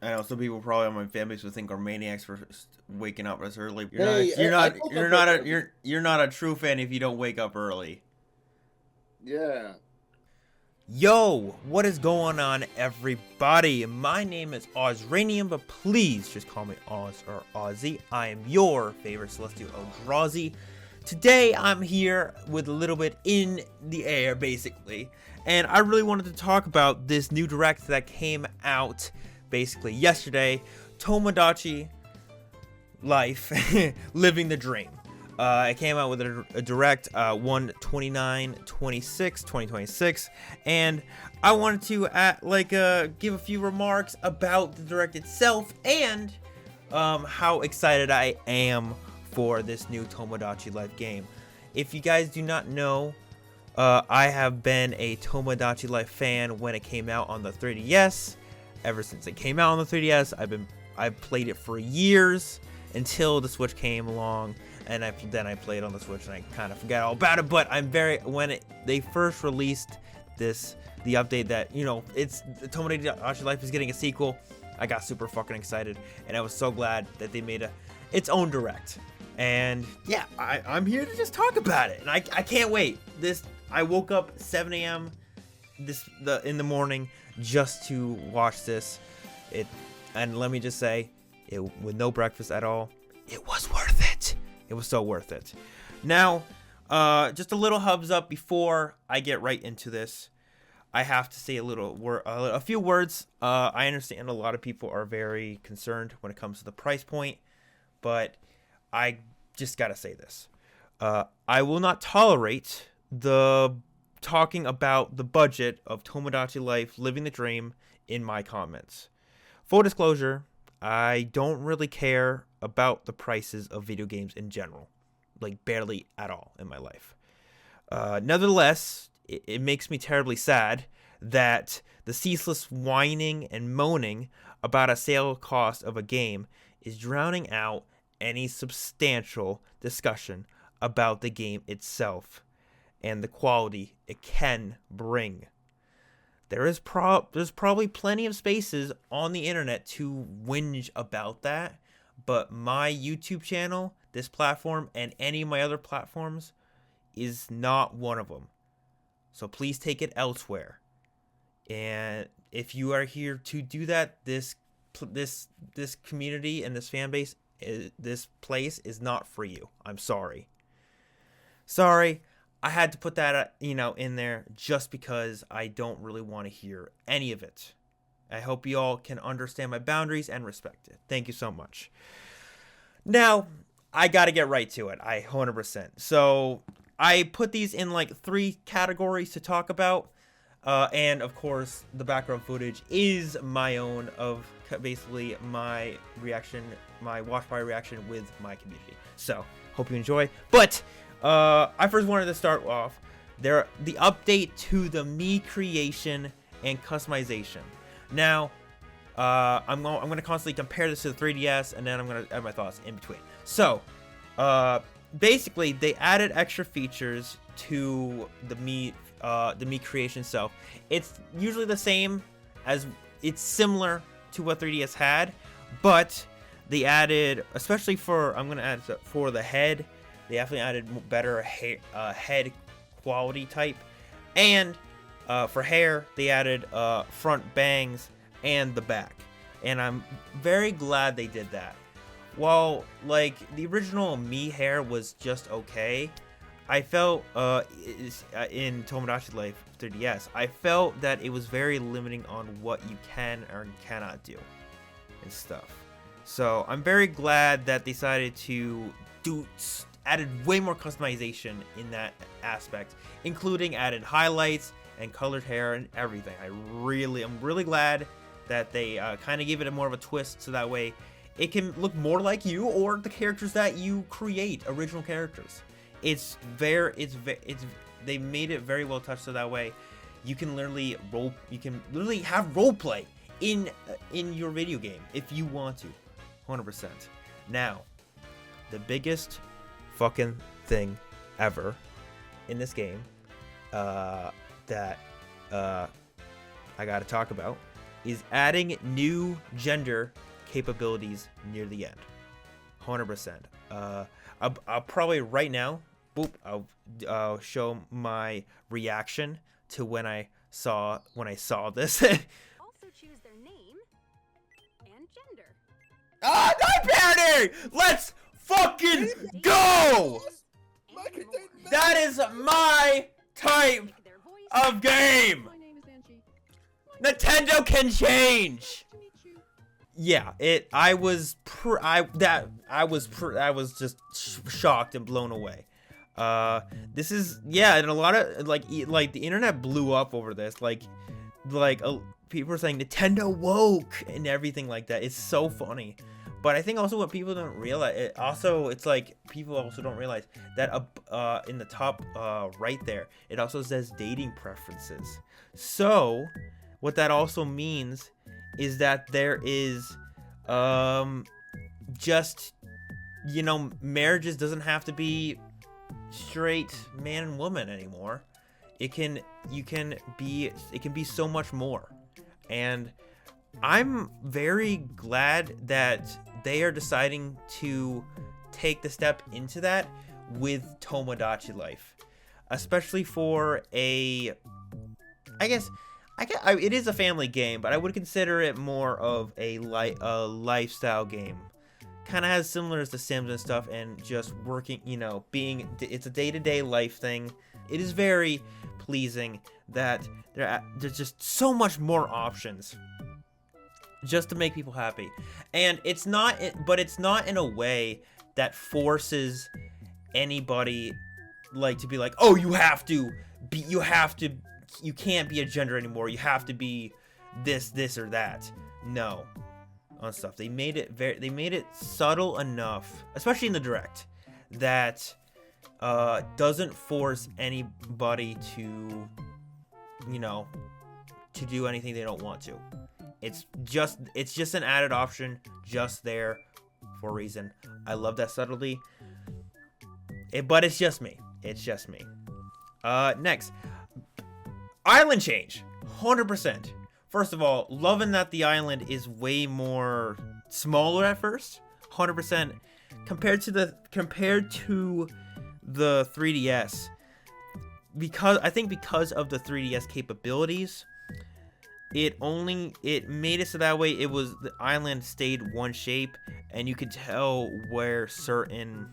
I know some people probably on my fan base would think we're maniacs for waking up as early. Hey, I woke up very early. You're not a true fan if you don't wake up early. Yeah. Yo, what is going on, everybody? My name is Ozranium, but please just call me Oz or Ozzy. I am your favorite Celestial Eldrazi. Today, I'm here with a little bit in the air, basically. And I really wanted to talk about this new direct that came out, basically, yesterday. Tomodachi Life, Living the Dream. It came out with a direct 1/29/26/2026, and I wanted to give a few remarks about the direct itself and how excited I am for this new Tomodachi Life game. If you guys do not know, I have been a Tomodachi Life fan when it came out on the 3DS. Ever since it came out on the 3DS, I've played it for years until the Switch came along. And then I played on the Switch and I kind of forgot all about it. But they first released the update that, it's Tomodachi Life is getting a sequel, I got super fucking excited. And I was so glad that they made its own direct. And yeah, I'm here to just talk about it. And I can't wait. I woke up 7 a.m. in the morning just to watch this. And let me just say, with no breakfast at all, it was worth it. It was so worth it. Now, just a little hubs up before I get right into this. I have to say a few words. I understand a lot of people are very concerned when it comes to the price point, but I just gotta say this. I will not tolerate the talking about the budget of Tomodachi Life Living the Dream in my comments. Full disclosure, I don't really care about the prices of video games in general, like barely at all in my life. Nevertheless, it makes me terribly sad that the ceaseless whining and moaning about a sale cost of a game is drowning out any substantial discussion about the game itself and the quality it can bring. There's probably plenty of spaces on the internet to whinge about that, but my YouTube channel, this platform, and any of my other platforms is not one of them. So please take it elsewhere. And if you are here to do that, this community and this fan base, this place is not for you. I'm sorry. Sorry. I had to put that, in there just because I don't really want to hear any of it. I hope you all can understand my boundaries and respect it. Thank you so much. Now, I got to get right to it. 100%. So, I put these in 3 categories to talk about. And, of course, the background footage is my own of basically my reaction, my watch party reaction with my community. So, hope you enjoy. But I first wanted to start off the update to the Mii Creation and customization. Now, I'm going to constantly compare this to the 3DS, and then I'm going to add my thoughts in between. So, basically, they added extra features to the Mii Creation itself. It's usually the same it's similar to what 3DS had, but they added, especially for the head. They definitely added better head quality type. And for hair, they added front bangs and the back. And I'm very glad they did that. While, the original Mii hair was just okay, I felt, in Tomodachi Life 3DS, I felt that it was very limiting on what you can or cannot do and stuff. So, I'm very glad that they decided to added way more customization in that aspect, including added highlights and colored hair and everything. I'm really glad that they kind of gave it more of a twist, so that way it can look more like you or the characters that you create, original characters. They made it very well touched, so that way you can literally have role play in your video game if you want to, 100%. Now, the biggest fucking thing ever in this game that I gotta talk about is adding new gender capabilities near the end. 100%. I'll probably right now, boop, I'll show my reaction to when I saw this. Also choose their name and gender. Ah, non-binary! Let's fucking go! That is my type of game. Nintendo can change. Yeah, I was just shocked and blown away. This is, yeah, and a lot of like the internet blew up over this. People are saying Nintendo woke and everything like that. It's so funny. But I think also what people don't realize, it's like people also don't realize that in the top right there, it also says dating preferences. So what that also means is that there is just, you know, marriages doesn't have to be straight man and woman anymore. It can be so much more. And I'm very glad that they are deciding to take the step into that with Tomodachi Life, especially for it is a family game, but I would consider it more of a lifestyle game. Kind of has similar to Sims and stuff, and just working, you know, it's a day-to-day life thing. It is very pleasing that there's just so much more options just to make people happy. And it's not in a way that forces anybody to be like, oh, you can't be a gender anymore, you have to be this or that. No, on stuff. They made it subtle enough, especially in the direct, that doesn't force anybody to, you know, to do anything they don't want to. It's just an added option, just there for a reason. I love that subtlety. But it's just me. Next, island change, 100%. First of all, loving that the island is way more smaller at first, 100%, compared to the 3DS. Because of the 3DS capabilities, it made it so that way the island stayed one shape, and you could tell where certain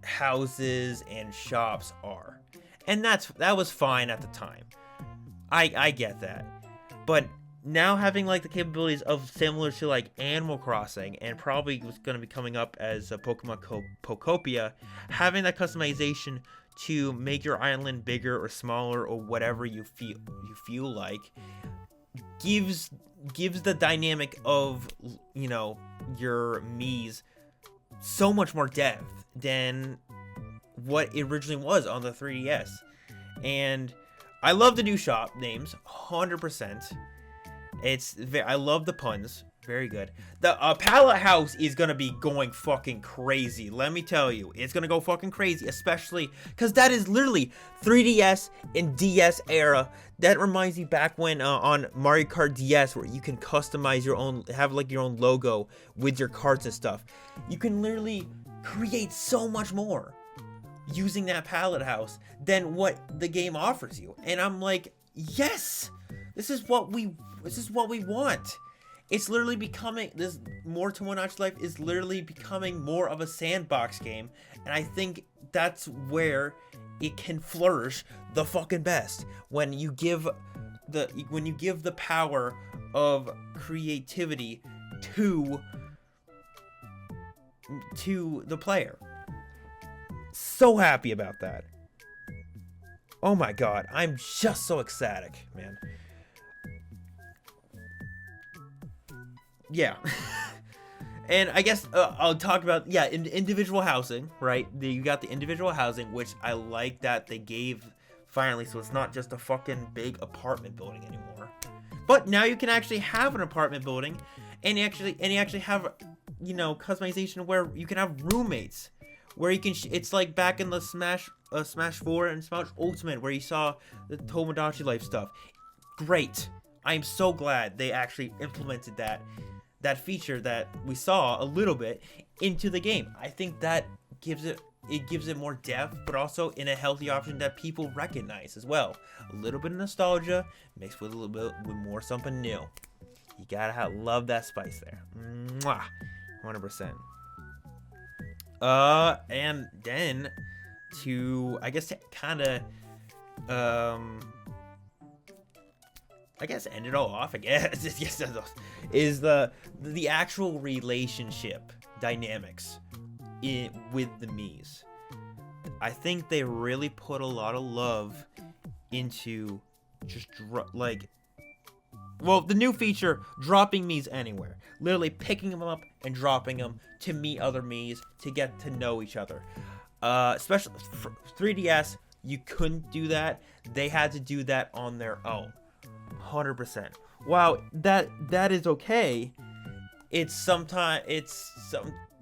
houses and shops are, and that was fine at the time. I get that, but now having the capabilities of similar to Animal Crossing, and probably was going to be coming up as a Pokemon Pokopia, having that customization to make your island bigger or smaller or whatever you feel like, gives the dynamic of, you know, your Mii's so much more depth than what it originally was on the 3DS. And I love the new shop names, 100%. I love the puns. Very good. The pallet house is gonna be going fucking crazy. Let me tell you, it's gonna go fucking crazy, especially because that is literally 3DS and DS era. That reminds me back when on Mario Kart DS, where you can customize your own, have your own logo with your carts and stuff. You can literally create so much more using that pallet house than what the game offers you. And I'm like, yes, this is what we want. It's literally becoming, this more Tomodachi Life is literally becoming more of a sandbox game, and I think that's where it can flourish the fucking best, when you give the power of creativity to the player. So happy about that. Oh my god, I'm just so ecstatic, man. Yeah. And I guess I'll talk about, individual housing, right? You got the individual housing, which I like that they gave finally, so it's not just a fucking big apartment building anymore. But now you can actually have an apartment building, and you actually have, you know, customization where you can have roommates, where you can. It's like back in the Smash 4 and Smash Ultimate, where you saw the Tomodachi life stuff. Great. I am so glad they actually implemented that feature that we saw a little bit into the game. I think that gives it more depth, but also in a healthy option that people recognize as well. A little bit of nostalgia mixed with a little bit with more something new. You gotta love that spice there. Mwah. 100%. And then to, I guess, kind of, I guess end it all off, I guess, yes, is the actual relationship dynamics with the Miis. I think they really put a lot of love into just the new feature, dropping Miis anywhere. Literally picking them up and dropping them to meet other Miis, to get to know each other. Especially for 3DS, you couldn't do that. They had to do that on their own. 100%. Wow, that is okay.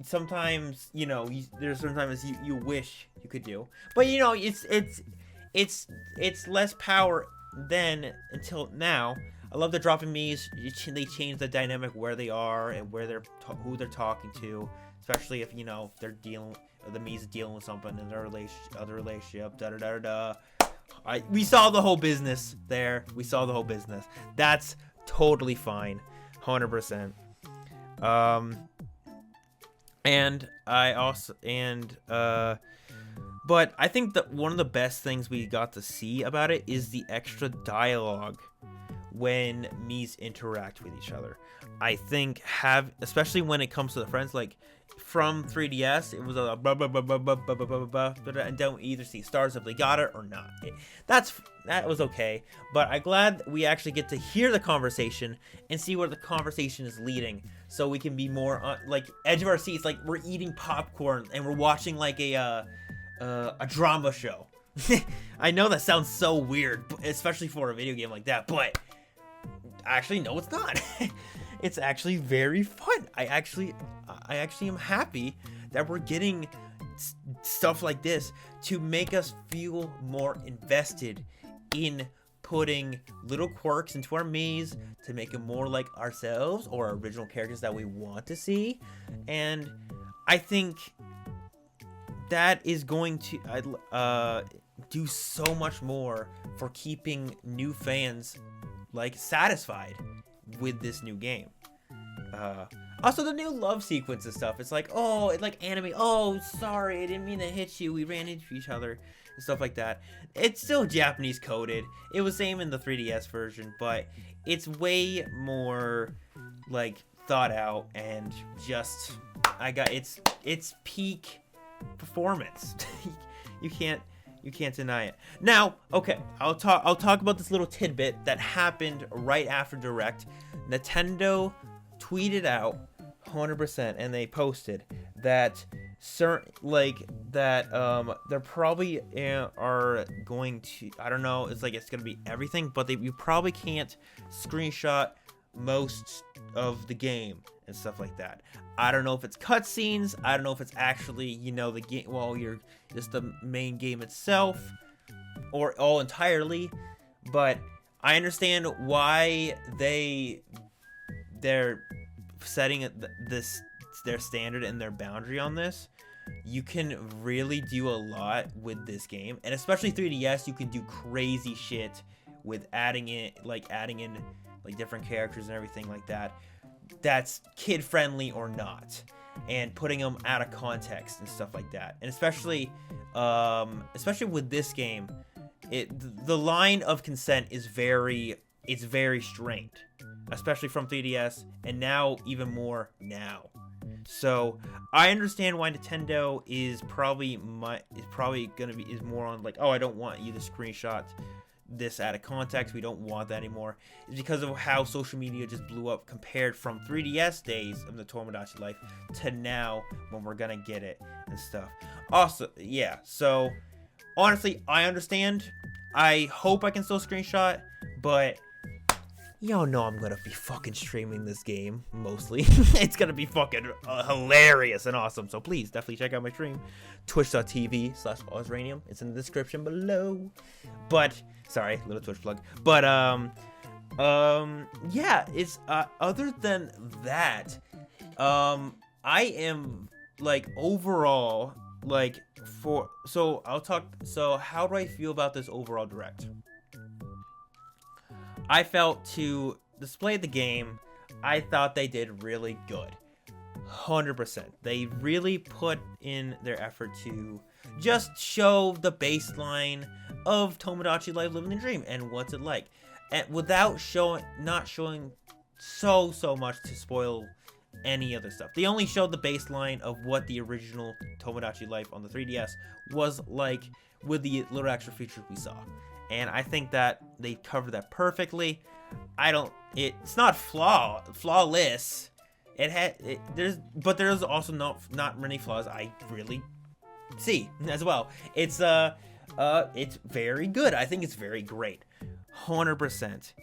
Sometimes, you know, there's sometimes you wish you could do, but you know, it's less power than until now. I love the dropping Miis. They change the dynamic where they are and who they're talking to, especially if, you know, the Mii's dealing with something in their relationship. We saw the whole business there. That's totally fine. 100%. But I think that one of the best things we got to see about it is the extra dialogue when Mii's interact with each other. I think especially when it comes to the friends, like from 3DS, it was a blah blah blah blah blah blah blah blah blah, and don't either see stars if they got it or not. That was okay, but I'm glad we actually get to hear the conversation and see where the conversation is leading, so we can be more like edge of our seats, like we're eating popcorn and we're watching like a drama show. I know that sounds so weird, especially for a video game like that, but actually no, it's not. It's actually very fun. I actually am happy that we're getting stuff like this to make us feel more invested in putting little quirks into our Miis to make them more like ourselves or our original characters that we want to see. And I think that is going to do so much more for keeping new fans like satisfied with this new game. Also the new love sequence and stuff, it's like, oh, it's like anime, oh sorry, I didn't mean to hit you, we ran into each other and stuff like that. It's still Japanese coded. It was same in the 3DS version, but it's way more like thought out and just it's peak performance. You can't deny it. Now, okay, I'll talk about this little tidbit that happened right after Direct. Nintendo tweeted out 100%, and they posted that they're probably are going to, I don't know, it's gonna be everything, but you probably can't screenshot most of the game and stuff like that. I don't know if it's cutscenes. I don't know if it's actually, you know, the game. Well, you're just the main game itself, or all entirely. But I understand why they're setting their standard and their boundary on this. You can really do a lot with this game, and especially 3DS. You can do crazy shit with adding in different characters and everything like that. That's kid friendly or not, and putting them out of context and stuff like that. And especially with this game, the line of consent is very strained, especially from 3DS, and now even more now. So I understand why Nintendo is probably more on like, oh, I don't want you to screenshot this out of context. We don't want that anymore. It's because of how social media just blew up compared from 3DS days of the Tomodachi life to now when we're gonna get it and stuff. Also, yeah, so honestly, I understand. I hope I can still screenshot, but y'all know I'm gonna be fucking streaming this game, mostly. It's gonna be fucking hilarious and awesome, so please, definitely check out my stream. Twitch.tv/Ozranium. It's in the description below. But, sorry, little Twitch plug. But, yeah, it's, other than that, I am, like, overall, like, so how do I feel about this overall direct? I felt to display the game, I thought they did really good. 100%. They really put in their effort to just show the baseline of Tomodachi Life Living the Dream and what's it like. And without not showing so much to spoil any other stuff. They only showed the baseline of what the original Tomodachi Life on the 3DS was like with the little extra features we saw. And I think that they covered that perfectly. It's not flawless. There's also not many flaws I really see as well. It's very good. I think it's very great. 100%.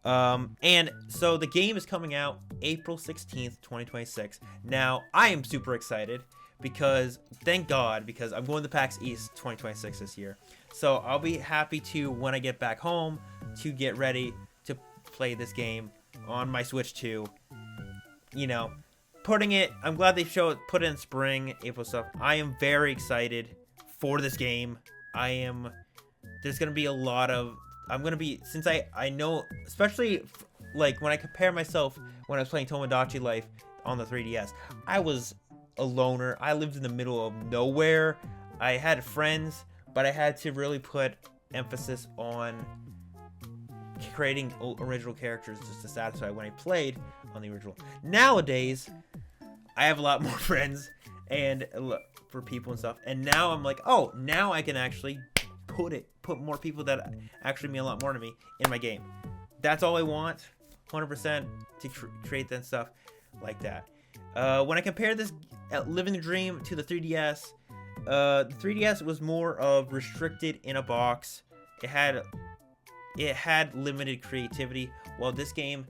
And so the game is coming out April 16th, 2026. Now, I am super excited because, thank God, because I'm going to PAX East 2026 this year. So I'll be happy to, when I get back home, to get ready to play this game on my Switch 2. You know, I'm glad they put it in spring, April stuff. I am very excited for this game. There's going to be a lot of, since I know, especially, like, when I compare myself when I was playing Tomodachi Life on the 3DS, I was a loner. I lived in the middle of nowhere. I had friends, but I had to really put emphasis on creating original characters just to satisfy when I played on the original. Nowadays, I have a lot more friends and for people and stuff, and now I'm like, oh, now I can actually put more people that actually mean a lot more to me in my game. That's all I want, 100%, to create that stuff like that. When I compare this Living the Dream to the 3DS, the 3DS was more of restricted in a box. It had limited creativity, while this game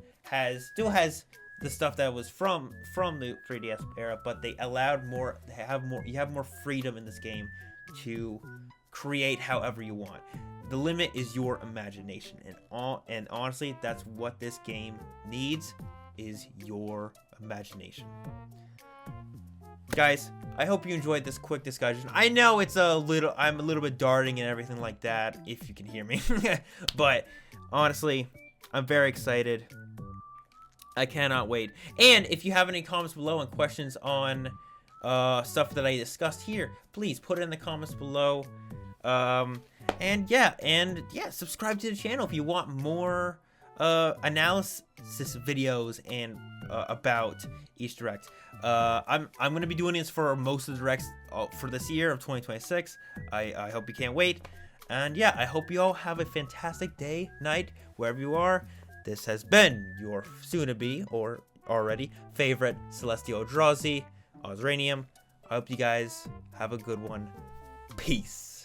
still has the stuff that was from the 3DS era, but they allowed you have more freedom in this game to create however you want. The limit is your imagination, and honestly, that's what this game needs, is your imagination. Guys, I hope you enjoyed this quick discussion. I know I'm a little bit darting and everything like that, if you can hear me. But honestly, I'm very excited. I cannot wait. And if you have any comments below and questions on stuff that I discussed here, please put it in the comments below. And yeah, subscribe to the channel if you want more analysis videos and about each direct. I'm gonna be doing this for most of the directs for this year of 2026. I hope you can't wait. And yeah, I hope you all have a fantastic day, night, wherever you are. This has been your soon-to-be, or already, favorite Celestial Drazi, Ozranium. I hope you guys have a good one. Peace.